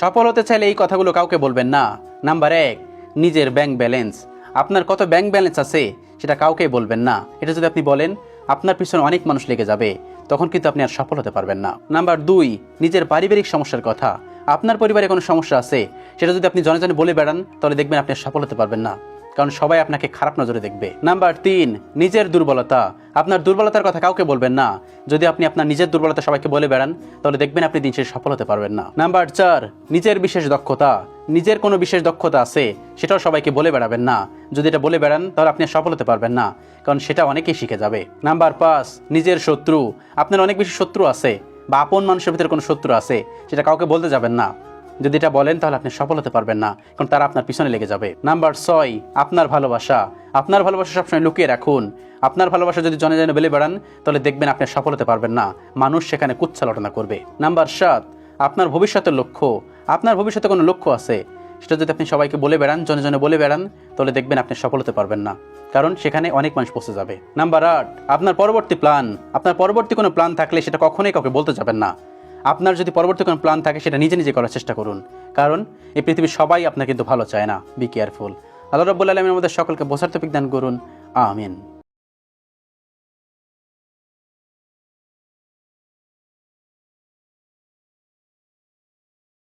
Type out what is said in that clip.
সফল হতে চাইলে এই কথাগুলো কাউকে বলবেন না। নাম্বার 1, নিজের ব্যাংক ব্যালেন্স। আপনার কত ব্যাংক ব্যালেন্স আছে সেটা কাউকে বলবেন না। এটা যদি আপনি বলেন, আপনার পিছনে অনেক মানুষ লেগে যাবে, তখন কিন্তু আপনি আর সফল হতে পারবেন না। নাম্বার 2, নিজের পারিবারিক সমস্যার কথা। আপনার পরিবারে কোনো সমস্যা আছে, সেটা যদি আপনি জনে জনে বলে বেড়ান, তাহলে দেখবেন আপনি আর সফল হতে পারবেন না, কারণ সবাই আপনাকে খারাপ নজরে দেখবে। নাম্বার 3, নিজের দুর্বলতা। আপনার দুর্বলতার কথা কাউকে বলবেন না। যদি আপনি আপনার নিজের দুর্বলতা সবাইকে বলে বেড়ান, তাহলে দেখবেন আপনি দিন শেষে সফল হতে পারবেন না। নাম্বার 4, নিজের বিশেষ দক্ষতা। নিজের কোনো বিশেষ দক্ষতা আছে, সেটাও সবাইকে বলে বেড়াবেন না। যদি এটা বলে বেড়ান, তাহলে আপনি আর সফল হতে পারবেন না, কারণ সেটা অনেকেই শিখে যাবে। নাম্বার 5, নিজের শত্রু। আপনার অনেক বেশি শত্রু আছে, বা আপন মানুষের ভিতরে কোনো শত্রু আছে, সেটা কাউকে বলতে যাবেন না। যদি এটা বলেন, তাহলে আপনি সফল হতে পারবেন না, কারণ তারা আপনার পিছনে লেগে যাবে। নাম্বার 6, আপনার ভালোবাসা। আপনার ভালোবাসা সবসময় লুকিয়ে রাখুন। আপনার ভালোবাসা যদি জনে জনে বলে বেড়ান, তাহলে দেখবেন আপনি সফল হতে পারবেন না, মানুষ সেখানে কুচ্ছালটনা করবে। নাম্বার 7, আপনার ভবিষ্যতের লক্ষ্য। আপনার ভবিষ্যতে কোনো লক্ষ্য আছে, সেটা যদি আপনি সবাইকে বলে বেড়ান, জনে জনে বলে বেড়ান, তাহলে দেখবেন আপনি সফল হতে পারবেন না, কারণ সেখানে অনেক মানুষ পৌঁছে যাবে। নাম্বার 8, আপনার পরবর্তী প্ল্যান। আপনার পরবর্তী কোনো প্ল্যান থাকলে সেটা কখনোই কাউকে বলতে যাবেন না। আপনার যদি পরবর্তী কোনো প্ল্যান থাকে, সেটা নিজে নিজে করার চেষ্টা করুন, কারণ এই পৃথিবীর সবাই আপনার কিন্তু ভালো চায় না। Be careful. আল্লাহ রাব্বুল আলামিন আমাদের সকলকে বোঝার তৌফিক দান করুন। আমিন।